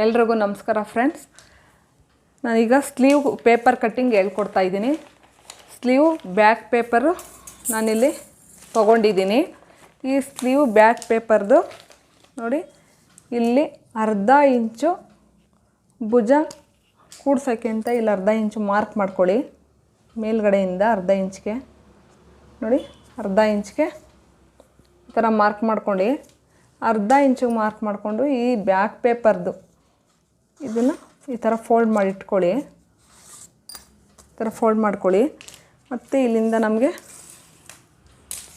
ಎಲ್ರಿಗೂ ನಮಸ್ಕಾರ ಫ್ರೆಂಡ್ಸ್. ನಾನೀಗ ಸ್ಲೀವ್ ಪೇಪರ್ ಕಟ್ಟಿಂಗ್ ಹೇಳ್ಕೊಡ್ತಾ ಇದ್ದೀನಿ. ಸ್ಲೀವ್ ಬ್ಯಾಕ್ ಪೇಪರು ನಾನಿಲ್ಲಿ ತೊಗೊಂಡಿದ್ದೀನಿ. ಈ ಸ್ಲೀವ್ ಬ್ಯಾಕ್ ಪೇಪರ್ದು ನೋಡಿ, ಇಲ್ಲಿ ಅರ್ಧ ಇಂಚು ಭುಜ ಕೂಡ್ಸೋಕ್ಕೆ ಅಂತ ಇಲ್ಲಿ ಅರ್ಧ ಇಂಚು ಮಾರ್ಕ್ ಮಾಡ್ಕೊಳ್ಳಿ. ಮೇಲ್ಗಡೆಯಿಂದ ಅರ್ಧ ಇಂಚ್ಗೆ ನೋಡಿ, ಅರ್ಧ ಇಂಚ್ಗೆ ಈ ಥರ ಮಾರ್ಕ್ ಮಾಡ್ಕೊಂಡು ಅರ್ಧ ಇಂಚಿಗೆ ಮಾರ್ಕ್ ಮಾಡಿಕೊಂಡು ಈ ಬ್ಯಾಕ್ ಪೇಪರ್ದು ಇದನ್ನು ಈ ಥರ ಫೋಲ್ಡ್ ಮಾಡಿ ಇಟ್ಕೊಳ್ಳಿ. ಈ ಥರ ಫೋಲ್ಡ್ ಮಾಡ್ಕೊಳ್ಳಿ. ಮತ್ತು ಇಲ್ಲಿಂದ ನಮಗೆ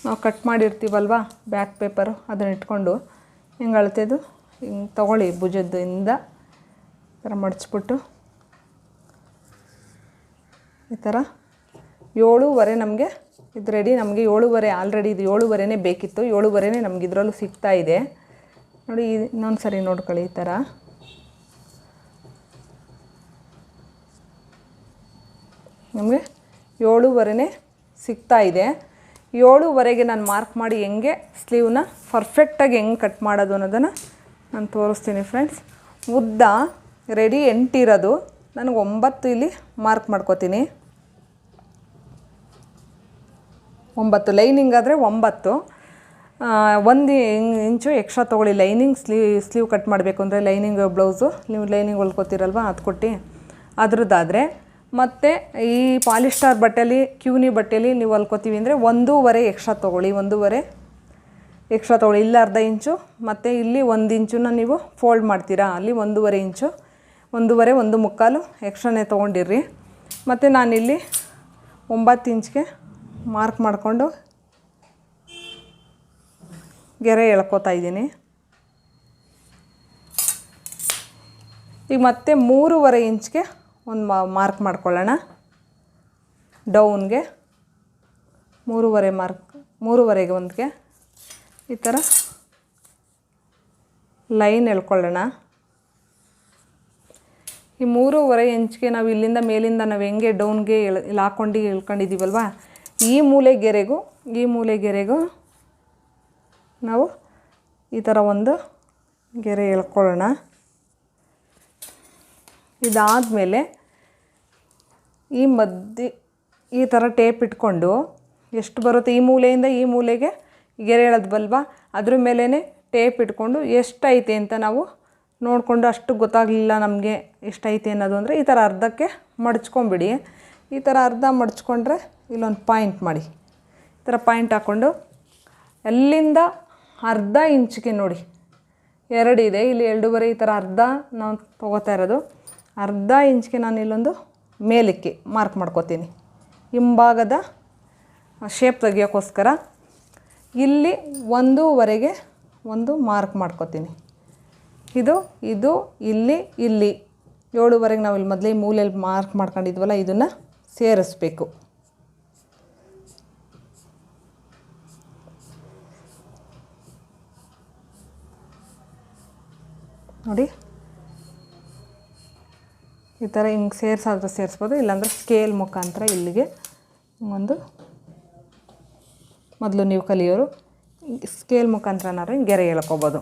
ನಾವು ಕಟ್ ಮಾಡಿರ್ತೀವಲ್ವ ಬ್ಯಾಕ್ ಪೇಪರು, ಅದನ್ನು ಇಟ್ಕೊಂಡು ಹಿಂಗೆ ಅಳತೆದು ಹಿಂಗೆ ತೊಗೊಳ್ಳಿ. ಭುಜದಿಂದ ಈ ಥರ ಮಡಚ್ಬಿಟ್ಟು ಈ ಥರ 7.5 ನಮಗೆ ಇದು ರೆಡಿ. ನಮಗೆ 7.5 ಆಲ್ರೆಡಿ ಇದು 7.5ನೇ ಬೇಕಿತ್ತು. 7.5ನೇ ನಮ್ಗೆ ಇದರಲ್ಲೂ ಸಿಗ್ತಾ ಇದೆ ನೋಡಿ. ಇನ್ನೊಂದು ಸರಿ ನೋಡ್ಕೊಳ್ಳಿ. ಈ ಥರ ನಮಗೆ 7.5ನೇ ಸಿಗ್ತಾ ಇದೆ. 7.5ಗೆ ನಾನು ಮಾರ್ಕ್ ಮಾಡಿ ಹೆಂಗೆ ಸ್ಲೀವ್ನ ಪರ್ಫೆಕ್ಟಾಗಿ ಹೆಂಗೆ ಕಟ್ ಮಾಡೋದು ಅನ್ನೋದನ್ನು ನಾನು ತೋರಿಸ್ತೀನಿ ಫ್ರೆಂಡ್ಸ್. ಉದ್ದ ರೆಡಿ 8 ಇರೋದು, ನನಗೆ 9 ಇಲ್ಲಿ ಮಾರ್ಕ್ ಮಾಡ್ಕೋತೀನಿ. 9 ಲೈನಿಂಗ್ ಆದರೆ 9. 1 ಇಂಚು ಎಕ್ಸ್ಟ್ರಾ ತೊಗೊಳ್ಳಿ. ಲೈನಿಂಗ್ ಸ್ಲೀವ್ ಕಟ್ ಮಾಡಬೇಕು ಅಂದರೆ ಲೈನಿಂಗ್ ಬ್ಲೌಸು ನೀವು ಲೈನಿಂಗ್ ಹೊಲ್ಕೋತಿರಲ್ವ, ಅದು ಕೊಟ್ಟು ಅದ್ರದ್ದಾದರೆ. ಮತ್ತು ಈ ಪಾಲಿಸ್ಟರ್ ಬಟ್ಟೆಲಿ ಕ್ಯೂನಿ ಬಟ್ಟೆಲಿ ನೀವು ಹೊಲ್ಕೋತೀವಿ ಅಂದರೆ 1.5 ಎಕ್ಸ್ಟ್ರಾ ತೊಗೊಳ್ಳಿ. 1.5 ಎಕ್ಸ್ಟ್ರಾ ತೊಗೊಳ್ಳಿ. ಇಲ್ಲಿ ಅರ್ಧ ಇಂಚು ಮತ್ತು ಇಲ್ಲಿ 1 ಇಂಚನ್ನ ನೀವು ಫೋಲ್ಡ್ ಮಾಡ್ತೀರಾ, ಅಲ್ಲಿ 1.5 ಇಂಚು, 1.5 1.25 ಎಕ್ಸ್ಟ್ರಾನೇ ತೊಗೊಂಡಿರ್ರಿ. ಮತ್ತು ನಾನಿಲ್ಲಿ 9 ಇಂಚ್ಗೆ ಮಾರ್ಕ್ ಮಾಡಿಕೊಂಡು ಗೆರೆ ಎಳ್ಕೋತಾ ಇದ್ದೀನಿ. ಈಗ ಮತ್ತೆ 3.5 ಇಂಚ್ಗೆ ಒಂದು ಮಾರ್ಕ್ ಮಾಡ್ಕೊಳ್ಳೋಣ. ಡೌನ್ಗೆ 3.5 ಮಾರ್ಕ್, 3.5ಗೆ ಒಂದಿಗೆ ಈ ಥರ ಲೈನ್ ಎಳ್ಕೊಳ್ಳೋಣ. ಈ 3.5 ಇಂಚ್ಗೆ ನಾವು ಇಲ್ಲಿಂದ ಮೇಲಿಂದ ನಾವು ಹೆಂಗೆ ಡೌನ್ಗೆ ಇಲ್ಲಿ ಹಾಕ್ಕೊಂಡು ಇಳ್ಕೊಂಡಿದ್ದೀವಲ್ವ, ಈ ಮೂಲೆ ಗೆರೆಗೂ ನಾವು ಈ ಥರ ಒಂದು ಗೆರೆ ಎಳ್ಕೊಳ್ಳೋಣ. ಇದಾದಮೇಲೆ ಈ ಮಧ್ಯೆ ಈ ಥರ ಟೇಪ್ ಇಟ್ಕೊಂಡು ಎಷ್ಟು ಬರುತ್ತೆ ಈ ಮೂಲೆಯಿಂದ ಈ ಮೂಲೆಗೆ ಗೆರೆ ಎಳೆದ್ವಲ್ವ, ಅದ್ರ ಮೇಲೇ ಟೇಪ್ ಇಟ್ಕೊಂಡು ಎಷ್ಟೈತೆ ಅಂತ ನಾವು ನೋಡಿಕೊಂಡು, ಅಷ್ಟು ಗೊತ್ತಾಗಲಿಲ್ಲ ನಮಗೆ ಎಷ್ಟೈತೆ ಅನ್ನೋದು ಅಂದರೆ ಈ ಥರ ಅರ್ಧಕ್ಕೆ ಮಡಚ್ಕೊಂಬಿಡಿ. ಈ ಥರ ಅರ್ಧ ಮಡಚ್ಕೊಂಡ್ರೆ ಇಲ್ಲೊಂದು ಪಾಯಿಂಟ್ ಮಾಡಿ. ಈ ಥರ ಪಾಯಿಂಟ್ ಹಾಕ್ಕೊಂಡು ಅಲ್ಲಿಂದ ಅರ್ಧ ಇಂಚಿಗೆ ನೋಡಿ 2 ಇದೆ, ಇಲ್ಲಿ 2.5 ಈ ಥರ ಅರ್ಧ ನಾವು ತೊಗೋತಾ ಇರೋದು. ಅರ್ಧ ಇಂಚ್ಗೆ ನಾನು ಇಲ್ಲೊಂದು ಮೇಲಕ್ಕೆ ಮಾರ್ಕ್ ಮಾಡ್ಕೋತೀನಿ. ಹಿಂಭಾಗದ ಶೇಪ್ ತೆಗಿಯೋಕ್ಕೋಸ್ಕರ ಇಲ್ಲಿ 1.5ಗೆ ಒಂದು ಮಾರ್ಕ್ ಮಾಡ್ಕೋತೀನಿ. ಇದು ಇಲ್ಲಿ 7.5ಗೆ ನಾವು ಇಲ್ಲಿ ಮೊದಲೇ ಮೂಲೆಯಲ್ಲಿ ಮಾರ್ಕ್ ಮಾಡ್ಕೊಂಡಿದ್ವಲ್ಲ, ಇದನ್ನು ಸೇರಿಸ್ಬೇಕು. ನೋಡಿ, ಈ ಥರ ಹಿಂಗೆ ಸೇರಿಸಾದ್ರೆ ಸೇರಿಸ್ಬೋದು, ಇಲ್ಲಾಂದರೆ ಸ್ಕೇಲ್ ಮುಖಾಂತರ ಇಲ್ಲಿಗೆ ಒಂದು ಮೊದಲು ನೀವು ಕಲಿಯೋರು ಸ್ಕೇಲ್ ಮುಖಾಂತರನಾರು ಹಿಂಗೆ ಗೆರೆ ಎಳ್ಕೊಬೋದು.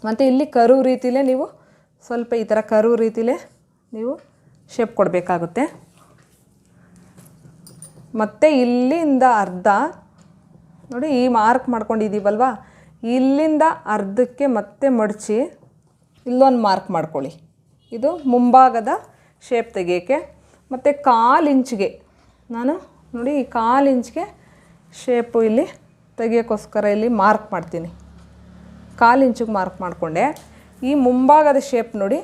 ಮತ್ತು ಇಲ್ಲಿ ಕರು ರೀತಿಲೇ ನೀವು ಸ್ವಲ್ಪ ಈ ಥರ ಕರು ರೀತಿಲೇ ನೀವು ಶೇಪ್ ಕೊಡಬೇಕಾಗುತ್ತೆ. ಮತ್ತು ಇಲ್ಲಿಂದ ಅರ್ಧ ನೋಡಿ, ಈ ಮಾರ್ಕ್ ಮಾಡ್ಕೊಂಡಿದ್ದೀವಲ್ವ, ಇಲ್ಲಿಂದ ಅರ್ಧಕ್ಕೆ ಮತ್ತೆ ಮಡಚಿ ಇಲ್ಲೊಂದು ಮಾರ್ಕ್ ಮಾಡ್ಕೊಳ್ಳಿ. ಇದು ಮುಂಭಾಗದ ಶೇಪ್ ತೆಗಿಯೋಕ್ಕೆ. ಮತ್ತು 1/4 ಇಂಚ್ಗೆ ನಾನು ನೋಡಿ, ಈ 1/4 ಇಂಚ್ಗೆ ಶೇಪು ಇಲ್ಲಿ ತೆಗಿಯೋಕ್ಕೋಸ್ಕರ ಇಲ್ಲಿ ಮಾರ್ಕ್ ಮಾಡ್ತೀನಿ. 1/4 ಇಂಚಿಗೆ ಮಾರ್ಕ್ ಮಾಡಿಕೊಂಡೆ. ಈ ಮುಂಭಾಗದ ಶೇಪ್ ನೋಡಿ,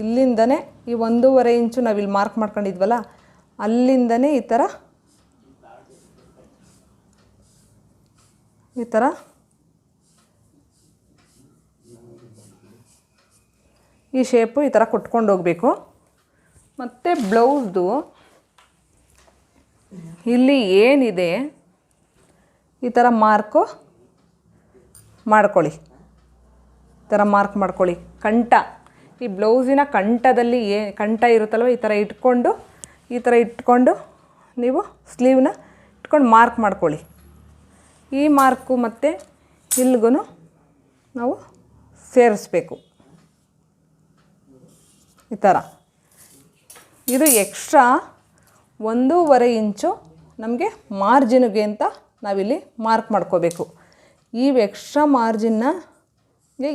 ಇಲ್ಲಿಂದನೇ ಈ 1.5 ಇಂಚು ನಾವಿಲ್ಲಿ ಮಾರ್ಕ್ ಮಾಡ್ಕೊಂಡಿದ್ವಲ್ಲ, ಅಲ್ಲಿಂದನೇ ಈ ಥರ ಈ ಶೇಪು ಈ ಥರ ಕೊಟ್ಕೊಂಡು ಹೋಗಬೇಕು. ಮತ್ತು ಬ್ಲೌಸ್ದು ಇಲ್ಲಿ ಏನಿದೆ ಈ ಥರ ಮಾರ್ಕು ಮಾಡ್ಕೊಳ್ಳಿ. ಈ ಥರ ಮಾರ್ಕ್ ಮಾಡ್ಕೊಳ್ಳಿ. ಕಂಠ, ಈ ಬ್ಲೌಸಿನ ಕಂಠದಲ್ಲಿ ಕಂಠ ಇರುತ್ತಲ್ವ, ಈ ಥರ ಇಟ್ಕೊಂಡು ನೀವು ಸ್ಲೀವ್ನ ಇಟ್ಕೊಂಡು ಮಾರ್ಕ್ ಮಾಡ್ಕೊಳ್ಳಿ. ಈ ಮಾರ್ಕು ಮತ್ತು ಇಲ್ಲಿಗೂ ನಾವು ಸೇರಿಸ್ಬೇಕು. ಈ ಥರ. ಇದು ಎಕ್ಸ್ಟ್ರಾ 1.5 ಇಂಚು ನಮಗೆ ಮಾರ್ಜಿನ್ಗೆ ಅಂತ ನಾವಿಲ್ಲಿ ಮಾರ್ಕ್ ಮಾಡ್ಕೋಬೇಕು. ಈ ಎಕ್ಸ್ಟ್ರಾ ಮಾರ್ಜಿನ್ನ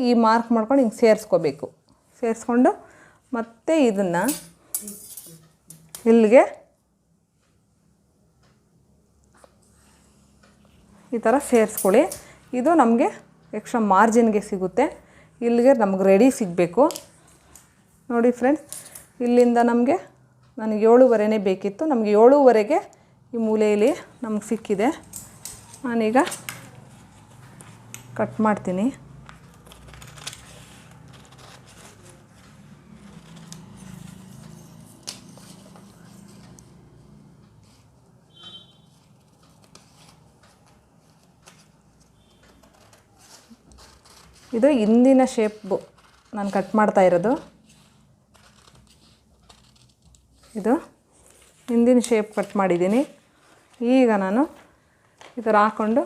ಈ ಮಾರ್ಕ್ ಮಾಡ್ಕೊಂಡು ಹಿಂಗೆ ಸೇರಿಸ್ಕೋಬೇಕು. ಸೇರಿಸ್ಕೊಂಡು ಮತ್ತೆ ಇದನ್ನು ಇಲ್ಲಿಗೆ ಈ ಥರ ಸೇರಿಸ್ಕೊಳ್ಳಿ. ಇದು ನಮಗೆ ಎಕ್ಸ್ಟ್ರಾ ಮಾರ್ಜಿನ್ಗೆ ಸಿಗುತ್ತೆ. ಇಲ್ಲಿಗೆ ನಮಗೆ ರೆಡಿ ಸಿಗಬೇಕು ನೋಡಿ ಫ್ರೆಂಡ್ಸ್. ಇಲ್ಲಿಂದ ನನಗೆ 7.5 ಬೇಕಿತ್ತು. ನಮಗೆ 7.5ಗೆ ಈ ಮೂಲೆಯಲ್ಲಿ ನಮಗೆ ಸಿಕ್ಕಿದೆ. ನಾನೀಗ ಕಟ್ ಮಾಡ್ತೀನಿ. ಇದು ಹಿಂದಿನ ಶೇಪು ನಾನು ಕಟ್ ಮಾಡ್ತಾ ಇರೋದು. ಇದು ಹಿಂದಿನ ಶೇಪ್ ಕಟ್ ಮಾಡಿದ್ದೀನಿ. ಈಗ ನಾನು ಈ ಥರ ಹಾಕ್ಕೊಂಡು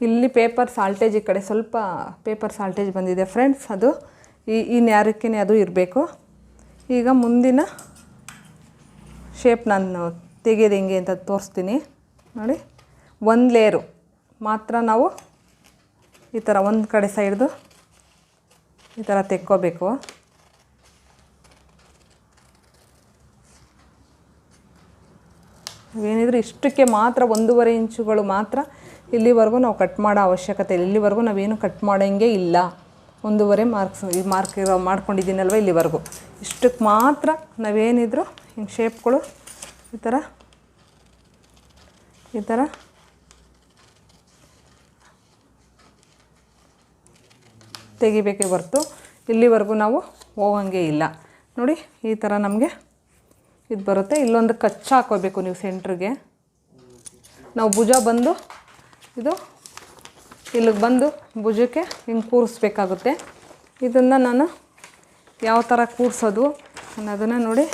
ಇಲ್ಲಿ ಪೇಪರ್ ಸಾಲ್ಟೇಜ್ ಈ ಕಡೆ ಸ್ವಲ್ಪ ಪೇಪರ್ ಸಾಲ್ಟೇಜ್ ಬಂದಿದೆ ಫ್ರೆಂಡ್ಸ್. ಅದು ಈ ನ್ಯಾರಕ್ಕೇ ಅದು ಇರಬೇಕು. ಈಗ ಮುಂದಿನ ಶೇಪ್ ನಾನು ತೆಗೆಯೋದು ಹೆಂಗೆ ಅಂತ ತೋರಿಸ್ತೀನಿ ನೋಡಿ. ಒಂದು ಲೇಯರು ಮಾತ್ರ ನಾವು ಈ ಥರ ಒಂದು ಕಡೆ ಸೈಡ್ದು ಈ ಥರ ತೆಕ್ಕೋಬೇಕು. ಏನಿದ್ರು ಇಷ್ಟಕ್ಕೆ ಮಾತ್ರ 1.5 ಇಂಚುಗಳು ಮಾತ್ರ ಇಲ್ಲಿವರೆಗೂ ನಾವು ಕಟ್ ಮಾಡೋ ಅವಶ್ಯಕತೆ ಇಲ್ಲ. ಇಲ್ಲಿವರೆಗೂ ನಾವೇನು ಕಟ್ ಮಾಡೋಂಗೆ ಇಲ್ಲ. 1.5 ಈ ಮಾರ್ಕ್ ಮಾಡ್ಕೊಂಡಿದ್ದೀನಲ್ವ ಇಲ್ಲಿವರೆಗೂ. ಇಷ್ಟಕ್ಕೆ ಮಾತ್ರ ನಾವೇನಿದ್ರು ಹಿಂಗೆ ಶೇಪ್ಗಳು ಈ ಥರ ತೆಗಿಬೇಕೇ ಹೊರ್ತು ಇಲ್ಲಿವರೆಗೂ ನಾವು ಹೋಗೋಂಗೆ ಇಲ್ಲ ನೋಡಿ. ಈ ಥರ ನಮಗೆ ಇದು ಬರುತ್ತೆ. ಇಲ್ಲೊಂದು ಕಚ್ಚ ಹಾಕೋಬೇಕು ನೀವು ಸೆಂಟ್ರಿಗೆ. ನಾವು ಭುಜ ಬಂದು ಇದು ಇಲ್ಲಿಗೆ ಬಂದು ಭುಜಕ್ಕೆ ಹಿಂಗೆ ಕೂರಿಸ್ಬೇಕಾಗುತ್ತೆ. ಇದನ್ನು ನಾನು ಯಾವ ಥರ ಕೂರಿಸೋದು ಅನ್ನೋದನ್ನು ನೋಡಿ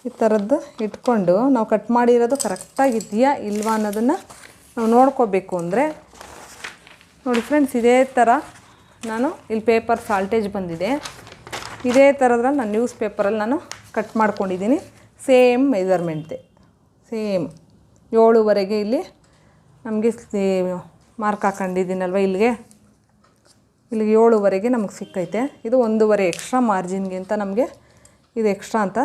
ಈ ಥರದ್ದು ಇಟ್ಕೊಂಡು ನಾವು ಕಟ್ ಮಾಡಿರೋದು ಕರೆಕ್ಟಾಗಿದೆಯಾ ಇಲ್ವಾ ಅನ್ನೋದನ್ನು ನಾವು ನೋಡ್ಕೋಬೇಕು. ಅಂದರೆ ನೋಡಿ ಫ್ರೆಂಡ್ಸ್, ಇದೇ ಥರ ನಾನು ಇಲ್ಲಿ ಪೇಪರ್ ಸಾಲ್ಟೇಜ್ ಬಂದಿದೆ. ಇದೇ ಥರದ್ರಲ್ಲಿ ನಾನು ನ್ಯೂಸ್ ಪೇಪರಲ್ಲಿ ನಾನು ಕಟ್ ಮಾಡ್ಕೊಂಡಿದ್ದೀನಿ. ಸೇಮ್ ಮೆಜರ್ಮೆಂಟ್ದೆ ಸೇಮ್ 7.5ಗೆ ಇಲ್ಲಿ ನಮಗೆ ಮಾರ್ಕ್ ಹಾಕೊಂಡಿದ್ದೀನಲ್ವ ಇಲ್ಲಿಗೆ 7.5ಗೆ ನಮಗೆ ಸಿಕ್ಕೈತೆ. ಇದು 1.5 ಎಕ್ಸ್ಟ್ರಾ ಮಾರ್ಜಿನ್ಗೆ ಅಂತ ನಮಗೆ ಇದು ಎಕ್ಸ್ಟ್ರಾ ಅಂತ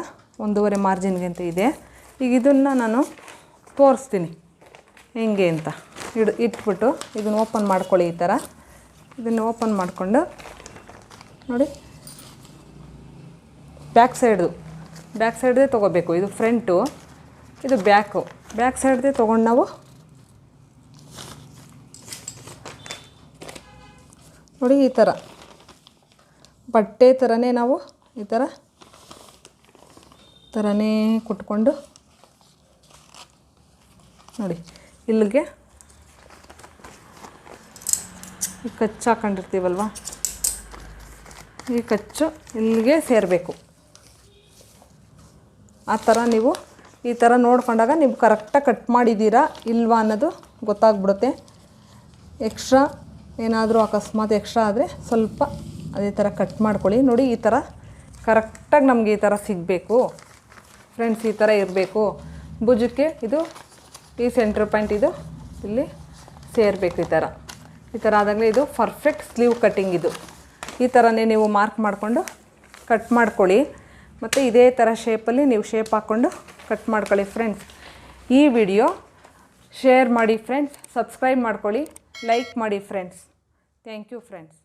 1.5 ಮಾರ್ಜಿನ್ಗೆ ಅಂತ ಇದೆ. ಈಗ ಇದನ್ನು ನಾನು ತೋರಿಸ್ತೀನಿ ಹೆಂಗೆ ಅಂತ. ಇಟ್ಬಿಟ್ಟು ಇದನ್ನು ಓಪನ್ ಮಾಡ್ಕೊಳ್ಳಿ. ಈ ಥರ ಇದನ್ನು ಓಪನ್ ಮಾಡಿಕೊಂಡು ನೋಡಿ ಬ್ಯಾಕ್ ಸೈಡ್ದೇ ತೊಗೋಬೇಕು. ಇದು ಫ್ರಂಟು, ಇದು ಬ್ಯಾಕ್ ಸೈಡ್ದೇ ತೊಗೊಂಡು ನಾವು ನೋಡಿ ಈ ಬಟ್ಟೆ ಥರನೇ ನಾವು ಈ ಥರನೇ ಕುಟ್ಕೊಂಡು ನೋಡಿ ಇಲ್ಲಿಗೆ ಈ ಕಚ್ಚು ಹಾಕೊಂಡಿರ್ತೀವಲ್ವ, ಈ ಕಚ್ಚು ಇಲ್ಲಿಗೆ ಸೇರಬೇಕು. ಆ ಥರ ನೀವು ಈ ಥರ ನೋಡ್ಕೊಂಡಾಗ ನೀವು ಕರೆಕ್ಟಾಗಿ ಕಟ್ ಮಾಡಿದ್ದೀರಾ ಇಲ್ವಾ ಅನ್ನೋದು ಗೊತ್ತಾಗ್ಬಿಡುತ್ತೆ. ಎಕ್ಸ್ಟ್ರಾ ಏನಾದರೂ ಅಕಸ್ಮಾತ್ ಎಕ್ಸ್ಟ್ರಾ ಆದರೆ ಸ್ವಲ್ಪ ಅದೇ ಥರ ಕಟ್ ಮಾಡ್ಕೊಳ್ಳಿ. ನೋಡಿ ಈ ಥರ ಕರೆಕ್ಟಾಗಿ ನಮಗೆ ಈ ಥರ ಸಿಗಬೇಕು ಫ್ರೆಂಡ್ಸ್. ಈ ಥರ ಇರಬೇಕು. ಭುಜಕ್ಕೆ ಇದು ಈ ಸೆಂಟ್ರ್ ಪಾಯಿಂಟ್ ಇದು ಇಲ್ಲಿ ಸೇರಬೇಕು. ಈ ಥರ ಆದಾಗಲೇ ಇದು ಪರ್ಫೆಕ್ಟ್ ಸ್ಲೀವ್ ಕಟ್ಟಿಂಗ್. ಇದು ಈ ಥರನೇ ನೀವು ಮಾರ್ಕ್ ಮಾಡಿಕೊಂಡು ಕಟ್ ಮಾಡ್ಕೊಳ್ಳಿ. ಮತ್ತು ಇದೇ ಥರ ಶೇಪಲ್ಲಿ ನೀವು ಶೇಪ್ ಹಾಕ್ಕೊಂಡು ಕಟ್ ಮಾಡ್ಕೊಳ್ಳಿ ಫ್ರೆಂಡ್ಸ್. ಈ ವಿಡಿಯೋ ಶೇರ್ ಮಾಡಿ ಫ್ರೆಂಡ್ಸ್, ಸಬ್ಸ್ಕ್ರೈಬ್ ಮಾಡ್ಕೊಳ್ಳಿ, ಲೈಕ್ ಮಾಡಿ ಫ್ರೆಂಡ್ಸ್. Thank you friends.